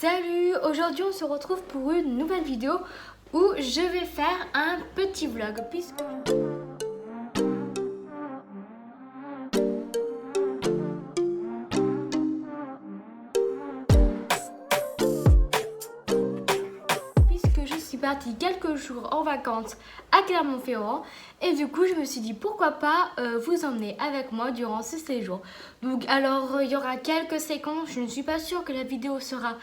Salut! Aujourd'hui on se retrouve pour une nouvelle vidéo où je vais faire un petit vlog puisque je suis partie quelques jours en vacances à Clermont-Ferrand et du coup je me suis dit pourquoi pas vous emmener avec moi durant ce séjour. Donc alors il y aura quelques séquences, je ne suis pas sûre que la vidéo sera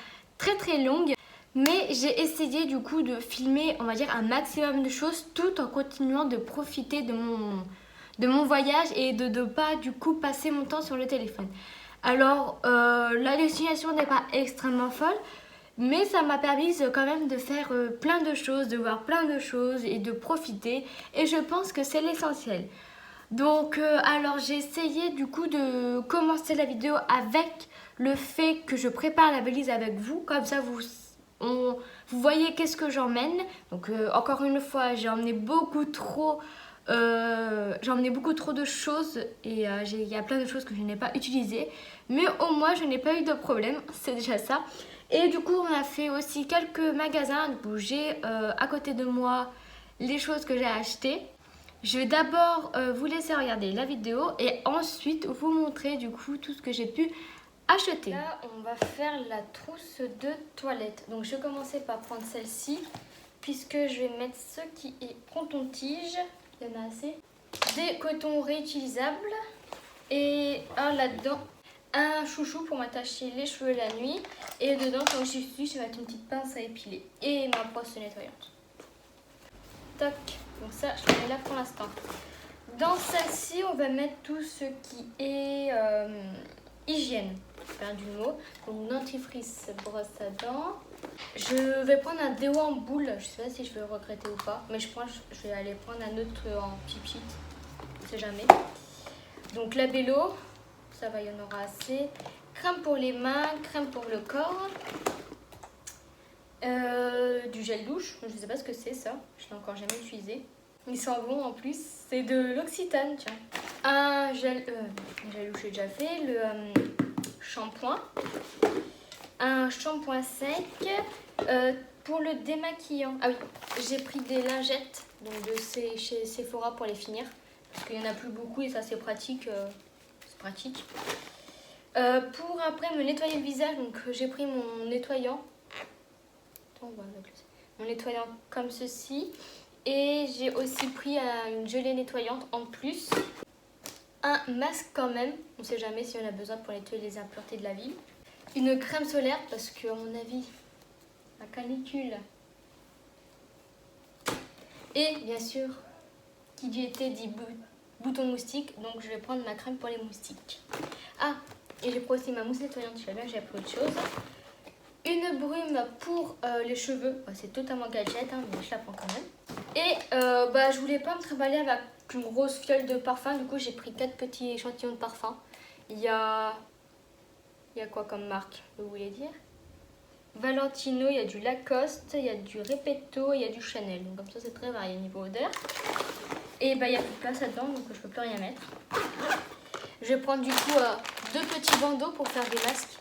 très longue. Mais j'ai essayé du coup de filmer, on va dire, un maximum de choses tout en continuant de profiter de mon voyage et de ne pas du coup passer mon temps sur le téléphone. Alors la destination n'est pas extrêmement folle, mais ça m'a permis quand même de faire plein de choses, de voir plein de choses et de profiter. Et je pense que c'est l'essentiel. Donc alors j'ai essayé du coup de commencer la vidéo avec le fait que je prépare la valise avec vous. Comme ça vous voyez qu'est-ce que j'emmène. Donc encore une fois j'ai emmené beaucoup trop de choses et il y a plein de choses que je n'ai pas utilisées. Mais au moins je n'ai pas eu de problème, c'est déjà ça. Et du coup on a fait aussi quelques magasins où j'ai à côté de moi les choses que j'ai achetées. Je vais d'abord vous laisser regarder la vidéo et ensuite vous montrer du coup tout ce que j'ai pu acheter. Là, on va faire la trousse de toilette. Donc, je vais commencer par prendre celle-ci puisque je vais mettre ce qui est coton-tige. Il y en a assez. Des cotons réutilisables et là-dedans, un chouchou pour m'attacher les cheveux la nuit. Et dedans, comme je suis, je vais mettre une petite pince à épiler et ma brosse nettoyante. Toc. Donc ça, je le mets là pour l'instant. Dans celle-ci, on va mettre tout ce qui est hygiène. Perdu le mot. Donc dentifrice, brosse à dents. Je vais prendre un déo en boule. Je sais pas si je vais le regretter ou pas. Mais je vais aller prendre un autre en pipite. On sait jamais. Donc labello. Ça va, il y en aura assez. Crème pour les mains, crème pour le corps. Du gel douche, je ne sais pas ce que c'est ça, je l'ai encore jamais utilisé. Il sent bon en plus, c'est de l'Occitane, tiens. Un gel douche j'ai déjà fait, le shampoing. Un shampoing sec pour le démaquillant. Ah oui, j'ai pris des lingettes donc chez Sephora pour les finir. Parce qu'il n'y en a plus beaucoup et ça c'est pratique. Pour après me nettoyer le visage, donc j'ai pris mon nettoyant. Mon nettoyant comme ceci. Et j'ai aussi pris une gelée nettoyante en plus. Un masque quand même, on ne sait jamais si on a besoin pour nettoyer les impuretés de la ville. Une crème solaire parce que à mon avis, la canicule. Et bien sûr, qui dit été dit bouton moustique, donc je vais prendre ma crème pour les moustiques. Ah, et j'ai pris aussi ma mousse nettoyante, je sais bien que j'ai pris autre chose. Une brume pour les cheveux, c'est totalement gadget, hein, mais je la prends quand même. Et je voulais pas me trimballer avec une grosse fiole de parfum, du coup j'ai pris 4 petits échantillons de parfum. Il y a quoi comme marque, vous voulez dire? Valentino, il y a du Lacoste, il y a du Repetto, il y a du Chanel. Donc comme ça c'est très varié niveau odeur. Et il n'y a plus de place là-dedans, donc je peux plus rien mettre. Je vais prendre du coup 2 petits bandeaux pour faire des masques.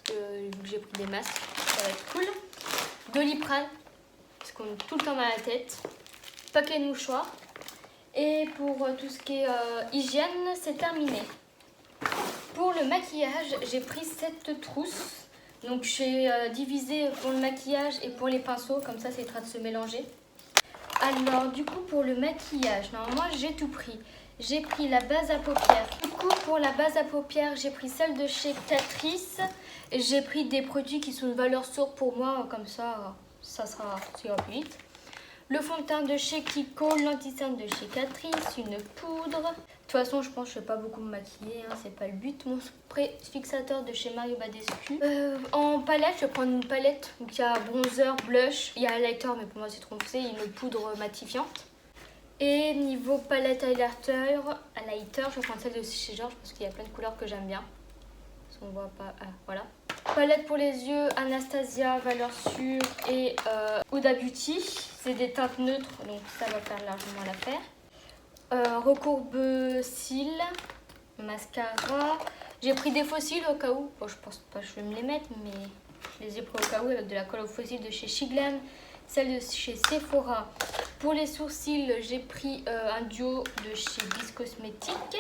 Vu que j'ai pris des masques, ça va être cool. Doliprane, parce qu'on est tout le temps mal à la tête. Paquet de mouchoirs. Et pour tout ce qui est hygiène, c'est terminé. Pour le maquillage, j'ai pris cette trousse. Donc j'ai divisé pour le maquillage et pour les pinceaux, comme ça c'est train de se mélanger. Alors du coup pour le maquillage, normalement j'ai tout pris. J'ai pris la base à paupières. Du coup, pour la base à paupières, j'ai pris celle de chez Catrice. J'ai pris des produits qui sont de valeur sûre pour moi, comme ça ira plus vite. Le fond de teint de chez Kiko, l'anti-cerne de chez Catrice, une poudre. De toute façon, je pense que je ne vais pas beaucoup me maquiller, hein, c'est pas le but. Mon spray fixateur de chez Mario Badescu. En palette, je vais prendre une palette. Donc il y a bronzer, blush, il y a highlighter, mais pour moi c'est trop foncé, une poudre matifiante. Et niveau palette highlighter, je vais prendre celle de chez Georges parce qu'il y a plein de couleurs que j'aime bien. On voit pas, voilà. Palette pour les yeux, Anastasia, valeur sûre et Huda Beauty. C'est des teintes neutres, donc ça va faire largement l'affaire. Recourbe cils, mascara. J'ai pris des faux cils au cas où. Bon, je pense pas que je vais me les mettre, mais je les ai pris au cas où avec de la colle aux fossiles de chez Shiglam, celle de chez Sephora. Pour les sourcils, j'ai pris un duo de chez Bis Cosmétiques.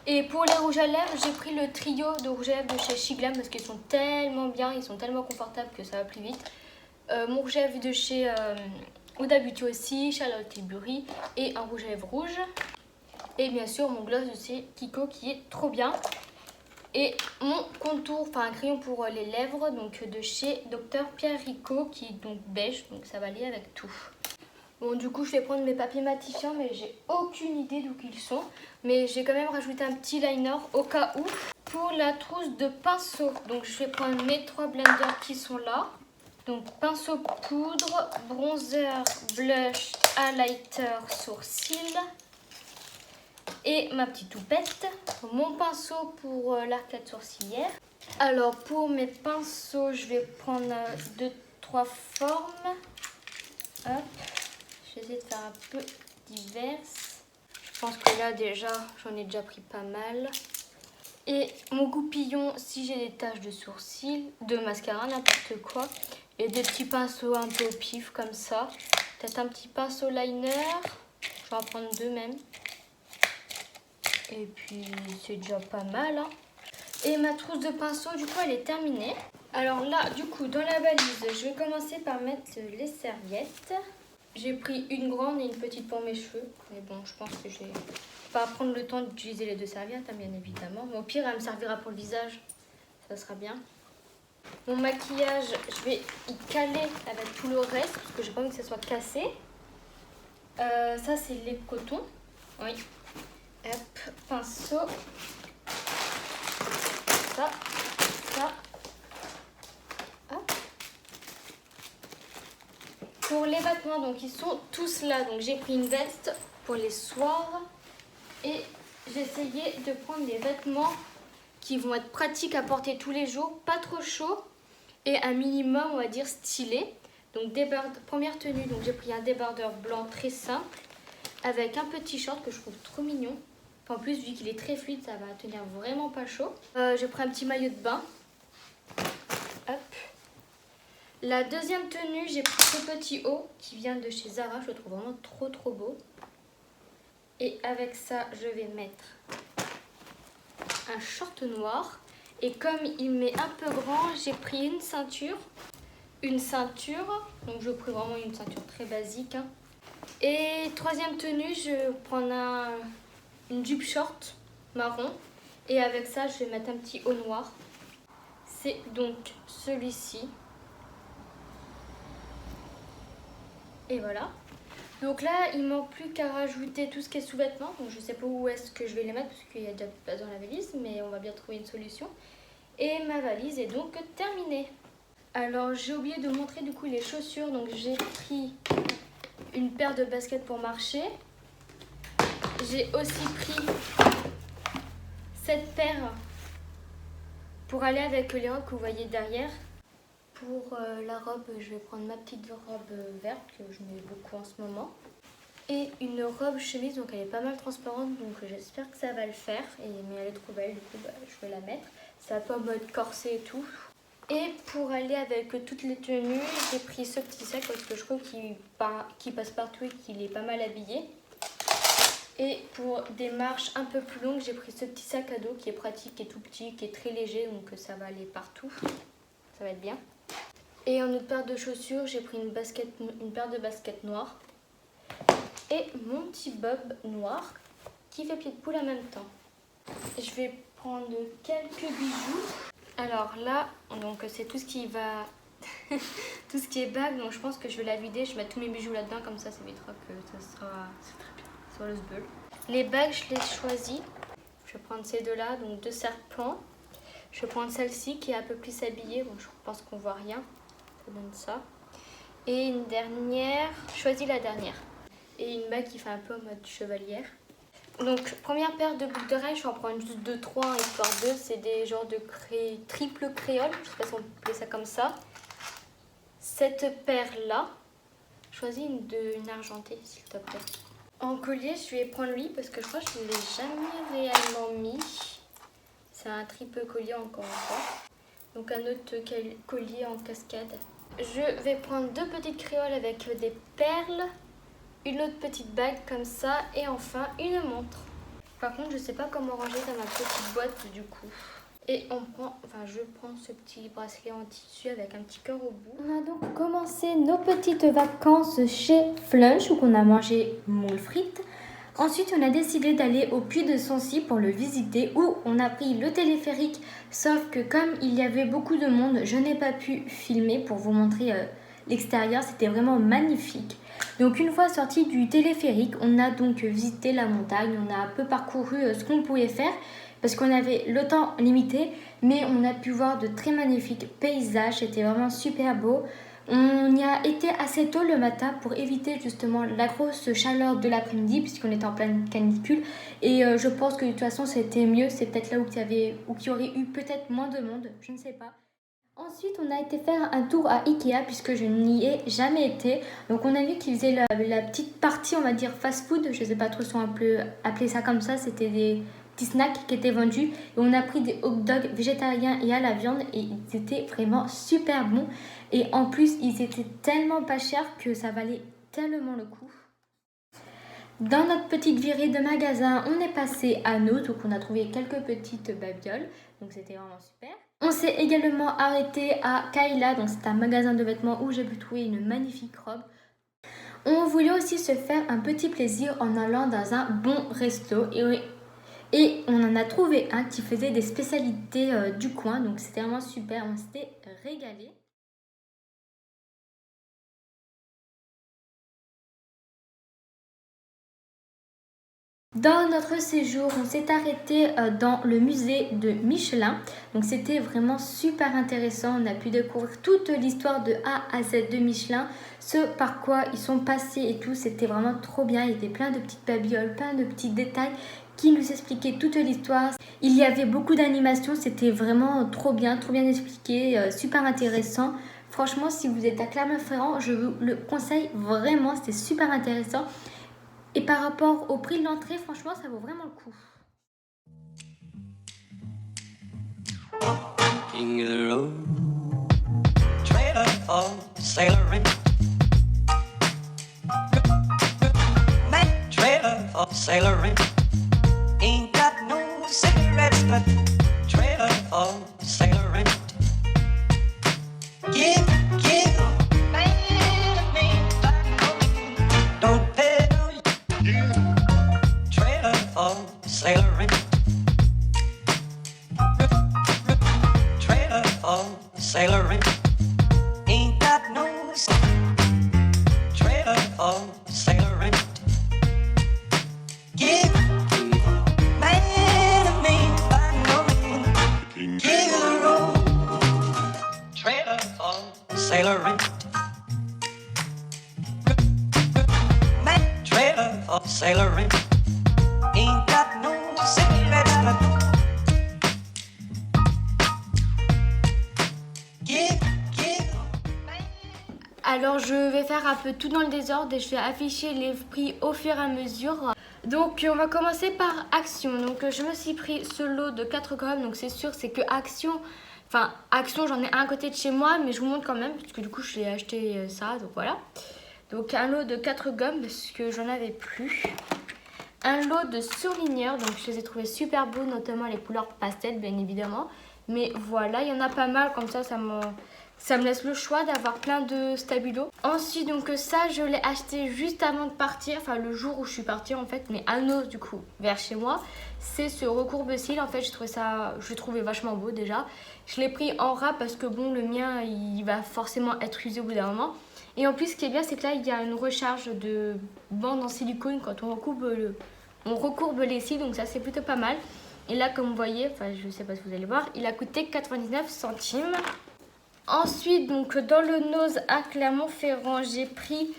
Et pour les rouges à lèvres, j'ai pris le trio de rouges à lèvres de chez Shiglam parce qu'ils sont tellement bien, ils sont tellement confortables que ça va plus vite. Mon rouge à lèvres de chez Huda Beauty aussi, Charlotte Tilbury et un rouge à lèvres rouge. Et bien sûr mon gloss de chez Kiko qui est trop bien. Et mon contour, enfin un crayon pour les lèvres donc de chez Dr Pierre Rico qui est donc beige, donc ça va aller avec tout. Bon, du coup je vais prendre mes papiers matifiants mais j'ai aucune idée d'où ils sont. Mais j'ai quand même rajouté un petit liner au cas où. Pour la trousse de pinceau, donc je vais prendre mes 3 blenders qui sont là. Donc pinceau poudre, bronzer, blush, highlighter, sourcil. Et ma petite toupette, mon pinceau pour l'arcade sourcilière. Alors pour mes pinceaux, je vais prendre 2-3 formes. Hop, je vais essayer de faire un peu diverses. Je pense que là déjà, j'en ai déjà pris pas mal. Et mon goupillon, si j'ai des taches de sourcils, de mascara, n'importe quoi. Et des petits pinceaux un peu au pif comme ça. Peut-être un petit pinceau liner. Je vais en prendre 2 même. Et puis c'est déjà pas mal. Hein. Et ma trousse de pinceau, du coup, elle est terminée. Alors là, du coup, dans la valise, je vais commencer par mettre les serviettes. J'ai pris une grande et une petite pour mes cheveux. Mais bon, je pense que je vais pas prendre le temps d'utiliser les 2 serviettes, hein, bien évidemment. Mais au pire, elle me servira pour le visage. Ça sera bien. Mon maquillage, je vais y caler avec tout le reste parce que j'ai pas envie que ça soit cassé. Ça, c'est les cotons. Oui. Hop, pinceau. Ça. Hop. Pour les vêtements, donc ils sont tous là. Donc j'ai pris une veste pour les soirs. Et j'ai essayé de prendre des vêtements qui vont être pratiques à porter tous les jours, pas trop chaud et un minimum, on va dire, stylé. Donc première tenue, donc j'ai pris un débardeur blanc très simple avec un petit short que je trouve trop mignon. Enfin, en plus, vu qu'il est très fluide, ça va tenir vraiment pas chaud. J'ai pris un petit maillot de bain. Hop. La deuxième tenue, j'ai pris ce petit haut qui vient de chez Zara. Je le trouve vraiment trop beau. Et avec ça, je vais mettre un short noir. Et comme il m'est un peu grand, j'ai pris une ceinture. Donc je prends vraiment une ceinture très basique. Hein. Et troisième tenue, je vais prendre une jupe short marron. Et avec ça, je vais mettre un petit haut noir. C'est donc celui-ci. Et voilà. Donc là, il ne manque plus qu'à rajouter tout ce qui est sous-vêtements. Donc je ne sais pas où est-ce que je vais les mettre parce qu'il y a déjà plus de place dans la valise. Mais on va bien trouver une solution. Et ma valise est donc terminée. Alors j'ai oublié de montrer du coup les chaussures. Donc j'ai pris une paire de baskets pour marcher. J'ai aussi pris cette paire pour aller avec les robes que vous voyez derrière. Pour la robe, je vais prendre ma petite robe verte que je mets beaucoup en ce moment. Et une robe chemise, donc elle est pas mal transparente, donc j'espère que ça va le faire. Mais elle est trop belle, du coup je vais la mettre. C'est un peu en mode corset et tout. Et pour aller avec toutes les tenues, j'ai pris ce petit sac parce que je trouve qu'il passe partout et qu'il est pas mal habillé. Et pour des marches un peu plus longues, j'ai pris ce petit sac à dos qui est pratique, qui est tout petit, qui est très léger, donc ça va aller partout. Ça va être bien. Et en autre paire de chaussures, j'ai pris une paire de baskets noires. Et mon petit bob noir qui fait pied de poule en même temps. Je vais prendre quelques bijoux. Alors là, donc c'est tout ce qui va... tout ce qui est bague, donc je pense que je vais la vider. Je vais mettre tous mes bijoux là-dedans, comme ça évitera que ça sera... C'est très bien, sur le sbeul. Les bagues, je les choisis. Je vais prendre ces deux-là, donc 2 serpents. Je vais prendre celle-ci qui est un peu plus habillée. Bon, je pense qu'on voit rien. Ça donne ça. Et une dernière. Je choisis la dernière. Et une bague qui fait un peu en mode chevalière. Donc, première paire de boucles d'oreilles. Je vais en prendre juste 2-3 histoire de. C'est des genres de triple créole. Je sais pas si on peut appeler ça comme ça. Cette paire-là. Choisis une argentée, s'il te plaît. En collier, je vais prendre lui parce que je crois que je ne l'ai jamais réellement mis. C'est un triple collier encore une fois. Donc un autre collier en cascade. Je vais prendre 2 petites créoles avec des perles, une autre petite bague comme ça et enfin une montre. Par contre, je sais pas comment ranger dans ma petite boîte du coup. Et je prends ce petit bracelet en tissu avec un petit cœur au bout. On a donc commencé nos petites vacances chez Flunch où on a mangé moules frites. Ensuite, on a décidé d'aller au Puy de Sancy pour le visiter où on a pris le téléphérique. Sauf que comme il y avait beaucoup de monde, je n'ai pas pu filmer pour vous montrer l'extérieur. C'était vraiment magnifique. Donc une fois sorti du téléphérique, on a donc visité la montagne. On a un peu parcouru ce qu'on pouvait faire parce qu'on avait le temps limité. Mais on a pu voir de très magnifiques paysages. C'était vraiment super beau. On y a été assez tôt le matin pour éviter justement la grosse chaleur de l'après-midi puisqu'on était en pleine canicule et je pense que de toute façon c'était mieux, c'est peut-être là où il y aurait eu peut-être moins de monde, je ne sais pas. Ensuite on a été faire un tour à Ikea puisque je n'y ai jamais été. Donc on a vu qu'ils faisaient la petite partie on va dire fast-food, je ne sais pas trop si on peut appeler ça comme ça, c'était des petits snacks qui étaient vendus et on a pris des hot dogs végétariens et à la viande et ils étaient vraiment super bons et en plus ils étaient tellement pas chers que ça valait tellement le coup. Dans notre petite virée de magasin, on est passé à Notes où on a trouvé quelques petites babioles, donc c'était vraiment super. On s'est également arrêté à Kayla, donc c'est un magasin de vêtements où j'ai pu trouver une magnifique robe. On voulait aussi se faire un petit plaisir en allant dans un bon resto et on en a trouvé un qui faisait des spécialités du coin, donc c'était vraiment super, on s'était régalé. Dans notre séjour, on s'est arrêté dans le musée de Michelin. Donc c'était vraiment super intéressant. On a pu découvrir toute l'histoire de A à Z de Michelin, ce par quoi ils sont passés et tout. C'était vraiment trop bien. Il y avait plein de petites babioles, plein de petits détails qui nous expliquaient toute l'histoire. Il y avait beaucoup d'animations. C'était vraiment trop bien expliqué, super intéressant. Franchement, si vous êtes à Clermont-Ferrand, je vous le conseille vraiment. C'était super intéressant. Et par rapport au prix de l'entrée, franchement, ça vaut vraiment le coup. King of the road, trailer for sailoring. Trailer for sailoring. Ain't got no cigarettes, but trailer for sailoring. Give, man, don't pay no trailer for sailoring. Trailer for sailoring. Ain't got no trailer for sailoring. Give, man, king of the road. Trailer for sailoring. Trailer for sailoring. Ain't got no cigarettes, but alors je vais faire un peu tout dans le désordre et je vais afficher les prix au fur et à mesure. Donc on va commencer par Action. Donc je me suis pris ce lot de 4 grammes. Donc c'est sûr c'est que Action j'en ai un à côté de chez moi. Mais je vous montre quand même parce que du coup je l'ai acheté ça. Donc voilà. Donc un lot de 4 gommes parce que j'en avais plus. Un lot de surligneurs. Donc je les ai trouvés super beaux, notamment les couleurs pastel bien évidemment. Mais voilà, il y en a pas mal comme ça me laisse le choix d'avoir plein de stabilos. Ensuite, donc ça, je l'ai acheté juste avant de partir. Enfin, le jour où je suis partie, en fait. Mais à Noz, du coup, vers chez moi. C'est ce recourbe-cils. En fait, je le trouvais vachement beau, déjà. Je l'ai pris en rap parce que, bon, le mien, il va forcément être usé au bout d'un moment. Et en plus, ce qui est bien, c'est que là, il y a une recharge de bande en silicone quand on recourbe les cils. Donc ça, c'est plutôt pas mal. Et là, comme vous voyez, enfin, je sais pas si vous allez voir, il a coûté 99 centimes. Ensuite, donc dans le Noz à Clermont-Ferrand, j'ai pris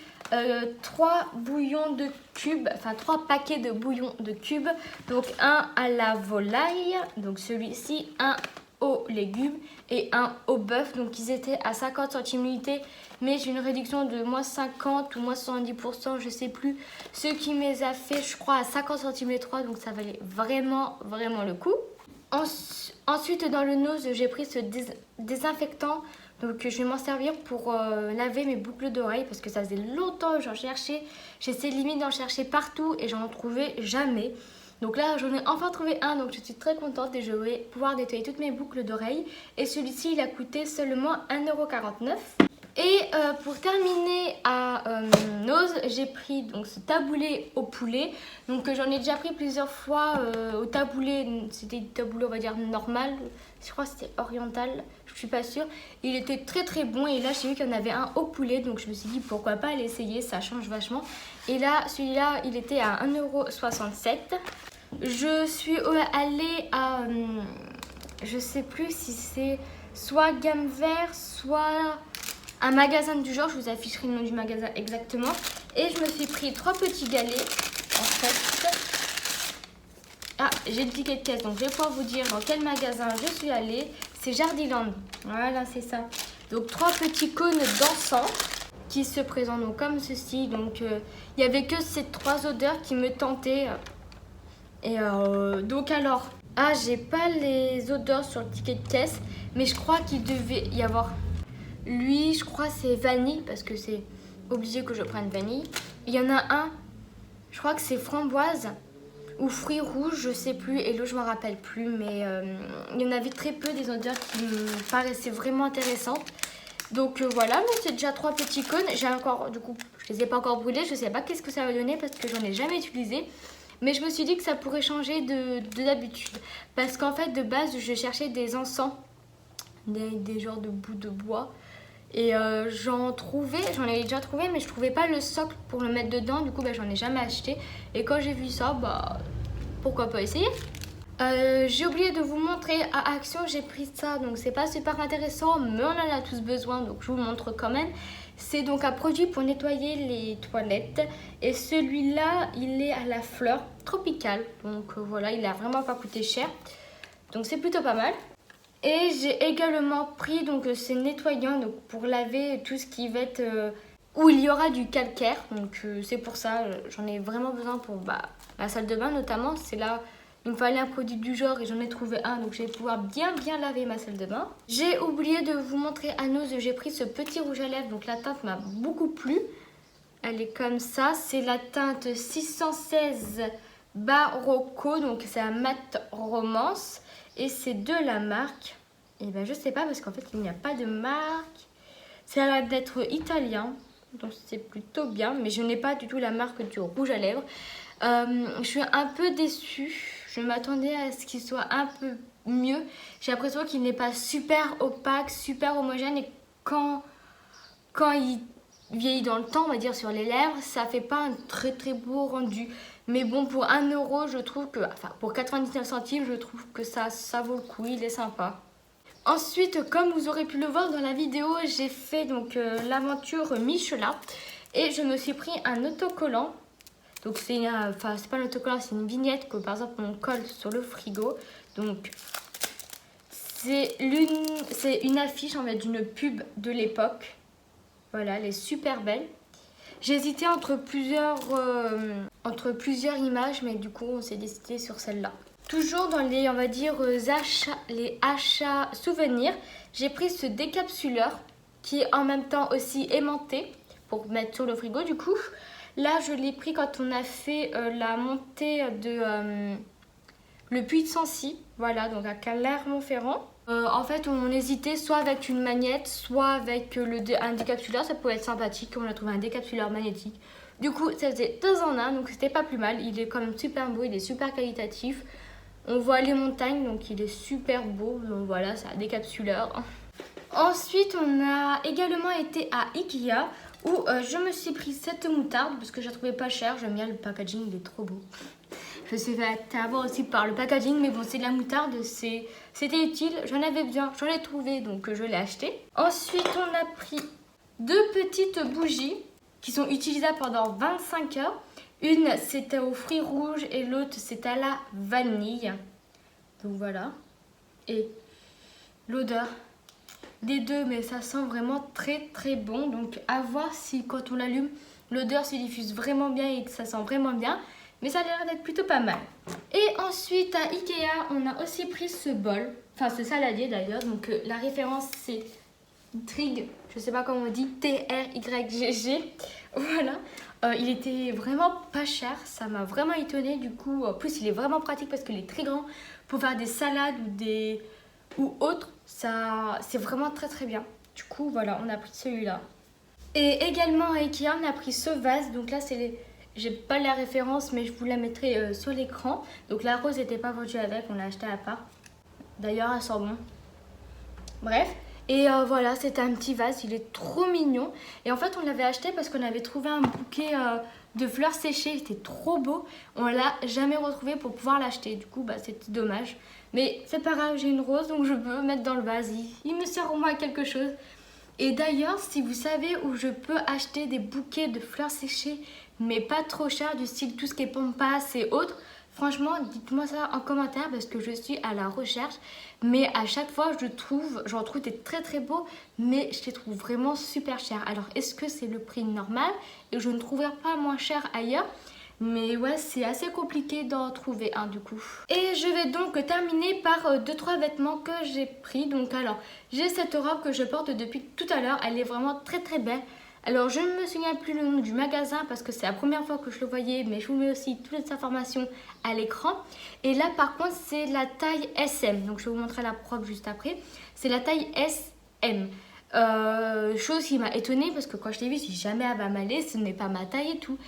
3 bouillons de cubes, enfin 3 paquets de bouillons de cubes. Donc un à la volaille, donc celui-ci, un aux légumes et un au bœuf. Donc ils étaient à 50 centimes l'unité, mais j'ai une réduction de moins 50 ou moins 70%, je sais plus. Ce qui me les a fait, je crois, à 50 centimes les 3, donc ça valait vraiment le coup. Ensuite, dans le nose, j'ai pris ce désinfectant. Donc, je vais m'en servir pour laver mes boucles d'oreilles parce que ça faisait longtemps que j'en cherchais. J'essaie limite d'en chercher partout et j'en trouvais jamais. Donc là, j'en ai enfin trouvé un, donc je suis très contente et je vais pouvoir nettoyer toutes mes boucles d'oreilles. Et celui-ci, il a coûté seulement 1,49 €. Et pour terminer à Nose, j'ai pris donc ce taboulé au poulet. Donc j'en ai déjà pris plusieurs fois au taboulé. C'était du taboulé, on va dire normal. Je crois que c'était oriental, je suis pas sûre. Il était très très bon et là j'ai vu qu'il y en avait un au poulet. Donc je me suis dit pourquoi pas l'essayer, ça change vachement. Et là, celui-là, il était à 1,67 €. Je suis allée à, je sais plus si c'est soit Gamme Vert, soit un magasin du genre. Je vous afficherai le nom du magasin exactement. Et je me suis pris 3 petits galets, en fait. Ah, j'ai le ticket de caisse, donc je vais pouvoir vous dire dans quel magasin je suis allée. C'est Jardiland, voilà, c'est ça. Donc 3 petits cônes d'encens qui se présentent donc comme ceci. Donc il n'y avait que ces 3 odeurs qui me tentaient. Et donc alors, j'ai pas les odeurs sur le ticket de caisse, mais je crois qu'il devait y avoir. Lui, je crois c'est vanille parce que c'est obligé que je prenne vanille. Il y en a un, je crois que c'est framboise ou fruits rouges, je sais plus, et l'autre je me rappelle plus, mais il y en avait très peu des odeurs qui me paraissaient vraiment intéressantes. Donc voilà, mais c'est déjà 3 petits cônes. J'ai encore, du coup, je les ai pas encore brûlés, je sais pas qu'est-ce que ça va donner parce que j'en ai jamais utilisé. Mais je me suis dit que ça pourrait changer de d'habitude. Parce qu'en fait, de base, je cherchais des encens, des genres de bouts de bois. Et j'en avais déjà trouvé, mais je trouvais pas le socle pour le mettre dedans. Du coup, j'en ai jamais acheté. Et quand j'ai vu ça, pourquoi pas essayer. J'ai oublié de vous montrer à Action, j'ai pris ça. Donc, c'est pas super intéressant, mais on en a tous besoin. Donc, je vous le montre quand même. C'est donc un produit pour nettoyer les toilettes. Et celui-là, il est à la fleur tropicale. Donc voilà, il a vraiment pas coûté cher. Donc c'est plutôt pas mal. Et j'ai également pris donc ces nettoyants donc, pour laver tout ce qui va être où il y aura du calcaire. Donc c'est pour ça, j'en ai vraiment besoin pour la salle de bain notamment. C'est là. Il me fallait un produit du genre et j'en ai trouvé un, donc je vais pouvoir bien laver ma salle de bain. J'ai oublié de vous montrer à Nose, j'ai pris ce petit rouge à lèvres, donc la teinte m'a beaucoup plu. Elle est comme ça, c'est la teinte 616 Barocco, donc c'est un mat romance et c'est de la marque. Et je sais pas parce qu'en fait il n'y a pas de marque. Ça a l'air d'être italien, donc c'est plutôt bien, mais je n'ai pas du tout la marque du rouge à lèvres. Je suis un peu déçue. Je m'attendais à ce qu'il soit un peu mieux. J'ai l'impression qu'il n'est pas super opaque, super homogène. Et quand il vieillit dans le temps, on va dire sur les lèvres, ça fait pas un très très beau rendu. Mais bon, pour 1 €, je trouve que... Enfin, pour 99 centimes, je trouve que ça vaut le coup. Il est sympa. Ensuite, comme vous aurez pu le voir dans la vidéo, j'ai fait donc l'aventure Michelin. Et je me suis pris un autocollant. Donc c'est pas un autocollant, c'est une vignette que par exemple on colle sur le frigo. Donc c'est une affiche en fait d'une pub de l'époque. Voilà, elle est super belle. J'ai hésité entre plusieurs images, mais du coup on s'est décidé sur celle-là. Toujours dans les, on va dire, achats souvenirs, j'ai pris ce décapsuleur qui est en même temps aussi aimanté pour mettre sur le frigo du coup. Là, je l'ai pris quand on a fait la montée de le Puy de Sancy, voilà, donc à Clermont-Ferrand. En fait, on hésitait soit avec une magnète, soit avec un décapsuleur, ça pouvait être sympathique. On a trouvé un décapsuleur magnétique. Du coup, ça faisait 2 en 1, donc c'était pas plus mal. Il est quand même super beau, il est super qualitatif. On voit les montagnes, donc il est super beau. Donc voilà, c'est un décapsuleur. Ensuite, on a également été à Ikea où je me suis pris cette moutarde parce que je la trouvais pas chère. J'aime bien le packaging, il est trop beau. Je sais pas avoir aussi par le packaging, mais bon, c'est de la moutarde, c'était utile. J'en avais besoin, j'en ai trouvé, donc je l'ai acheté. Ensuite, on a pris 2 petites bougies qui sont utilisables pendant 25 heures. Une, c'était aux fruits rouges et l'autre, c'est à la vanille. Donc voilà. Et l'odeur des deux, mais ça sent vraiment très très bon. Donc à voir si quand on l'allume, l'odeur se diffuse vraiment bien et que ça sent vraiment bien. Mais ça a l'air d'être plutôt pas mal. Et ensuite à Ikea, on a aussi pris ce bol. Enfin ce saladier d'ailleurs. Donc la référence c'est Trig. Je sais pas comment on dit. T-R-Y-G-G. Voilà. Il était vraiment pas cher. Ça m'a vraiment étonnée. Du coup, en plus il est vraiment pratique parce qu'il est très grand. Pour faire des salades ou autre. C'est vraiment très très bien. Du coup voilà, on a pris celui-là. Et également à Ikea, on a pris ce vase. Donc là c'est les... J'ai pas la référence, mais je vous la mettrai sur l'écran. Donc la rose n'était pas vendue avec, on l'a acheté à part. D'ailleurs, elle sent bon. Bref. Et voilà, c'était un petit vase, il est trop mignon. Et en fait, on l'avait acheté parce qu'on avait trouvé un bouquet de fleurs séchées. Il était trop beau. On l'a jamais retrouvé pour pouvoir l'acheter. Du coup, bah, c'était dommage. Mais c'est pas grave, j'ai une rose, donc je peux mettre dans le vase. Il me sert au moins à quelque chose. Et d'ailleurs, si vous savez où je peux acheter des bouquets de fleurs séchées, mais pas trop cher, du style tout ce qui est pampas et autres, franchement, dites-moi ça en commentaire parce que je suis à la recherche. Mais à chaque fois, j'en trouve des très très beaux, mais je les trouve vraiment super chers. Alors, est-ce que c'est le prix normal et je ne trouverai pas moins cher ailleurs? Mais ouais, c'est assez compliqué d'en trouver un du coup. Et je vais donc terminer par 2-3 vêtements que j'ai pris. Donc alors, j'ai cette robe que je porte depuis tout à l'heure. Elle est vraiment très très belle. Alors je ne me souviens plus le nom du magasin parce que c'est la première fois que je le voyais. Mais je vous mets aussi toutes les informations à l'écran. Et là par contre, c'est la taille SM. Donc je vais vous montrer la robe juste après. C'est la taille SM. Chose qui m'a étonnée parce que quand je l'ai vue, je me suis dit jamais elle va m'aller. Ce n'est pas ma taille et tout.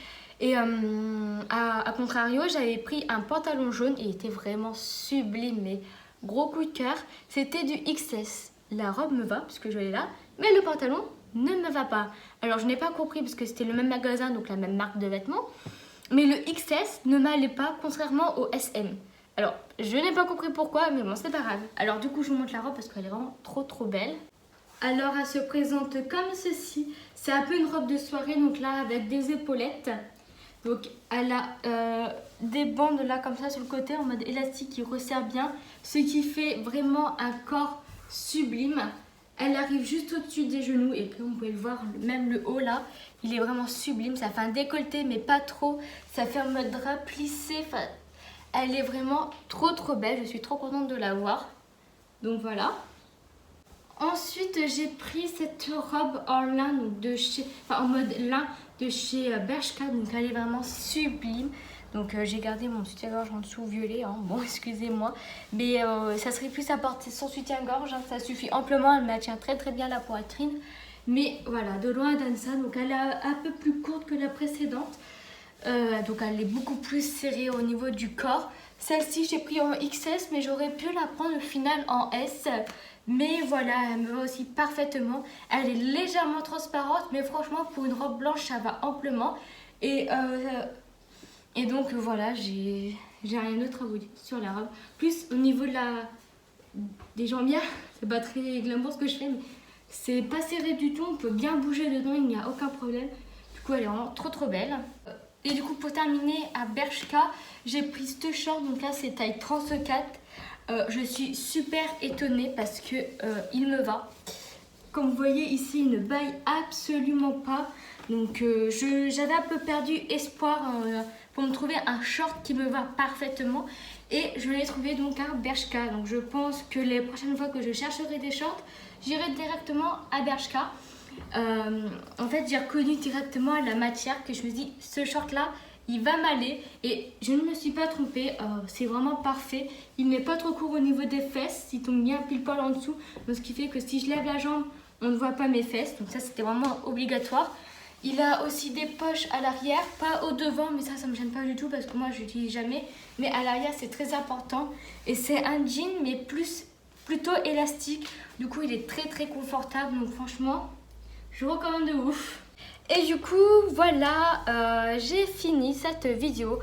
Et à contrario, j'avais pris un pantalon jaune et il était vraiment sublime, mais gros coup de cœur. C'était du XS. La robe me va parce que je l'ai là, mais le pantalon ne me va pas. Alors je n'ai pas compris parce que c'était le même magasin, donc la même marque de vêtements. Mais le XS ne m'allait pas, contrairement au SM. Alors je n'ai pas compris pourquoi, mais bon, c'est pas grave. Alors du coup, je vous montre la robe parce qu'elle est vraiment trop trop belle. Alors elle se présente comme ceci. C'est un peu une robe de soirée, donc là avec des épaulettes. Donc elle a des bandes là comme ça sur le côté en mode élastique qui resserre bien. Ce qui fait vraiment un corps sublime. Elle arrive juste au-dessus des genoux et puis vous pouvez le voir, même le haut là. Il est vraiment sublime. Ça fait un décolleté mais pas trop. Ça fait un mode drap plissé. Enfin, elle est vraiment trop trop belle. Je suis trop contente de la voir. Donc voilà. Ensuite, j'ai pris cette robe en lin en mode lin de chez Bershka. Donc elle est vraiment sublime. Donc j'ai gardé mon soutien-gorge en dessous violet. Hein. Bon, excusez-moi. Mais ça serait plus à porter sans soutien-gorge. Hein. Ça suffit amplement. Elle maintient très très bien la poitrine. Mais voilà, de loin elle donne ça. Donc elle est un peu plus courte que la précédente. Donc elle est beaucoup plus serrée au niveau du corps. Celle-ci j'ai pris en XS mais j'aurais pu la prendre au final en S. Mais voilà, elle me va aussi parfaitement. Elle est légèrement transparente mais franchement pour une robe blanche ça va amplement. Et donc voilà, j'ai rien d'autre à vous dire sur la robe. Plus au niveau des jambières, c'est pas très glamour ce que je fais mais c'est pas serré du tout. On peut bien bouger dedans, il n'y a aucun problème. Du coup elle est vraiment trop trop belle. Et du coup pour terminer à Bershka, j'ai pris ce short, donc là c'est taille 34. Je suis super étonnée parce que il me va. Comme vous voyez ici, il ne baille absolument pas. Donc j'avais un peu perdu espoir pour me trouver un short qui me va parfaitement. Et je l'ai trouvé donc à Bershka. Donc je pense que les prochaines fois que je chercherai des shorts, j'irai directement à Bershka. En fait j'ai reconnu directement la matière que je me dis ce short là il va m'aller et je ne me suis pas trompée, c'est vraiment parfait. Il n'est pas trop court au niveau des fesses, il tombe bien pile poil en dessous, donc ce qui fait que si je lève la jambe on ne voit pas mes fesses, donc ça c'était vraiment obligatoire. Il a aussi des poches à l'arrière, pas au devant, mais ça me gêne pas du tout parce que moi je l'utilise jamais, mais à l'arrière c'est très important. Et c'est un jean mais plutôt élastique, du coup il est très très confortable, donc franchement je recommande de ouf. Et du coup voilà, j'ai fini cette vidéo.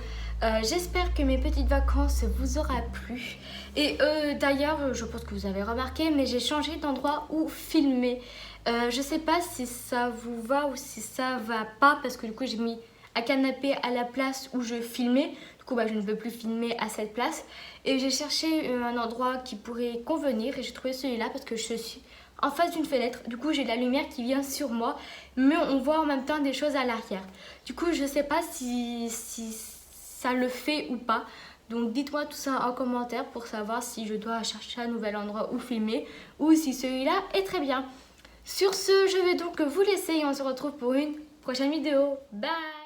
J'espère que mes petites vacances vous aura plu. Et d'ailleurs, je pense que vous avez remarqué, mais j'ai changé d'endroit où filmer. Je sais pas si ça vous va ou si ça va pas, parce que du coup j'ai mis un canapé à la place où je filmais. Du coup je ne veux plus filmer à cette place. Et j'ai cherché un endroit qui pourrait convenir et j'ai trouvé celui-là parce que je suis en face d'une fenêtre. Du coup j'ai la lumière qui vient sur moi, mais on voit en même temps des choses à l'arrière. Du coup je sais pas si ça le fait ou pas. Donc dites-moi tout ça en commentaire pour savoir si je dois chercher un nouvel endroit où filmer ou si celui-là est très bien. Sur ce, je vais donc vous laisser et on se retrouve pour une prochaine vidéo. Bye!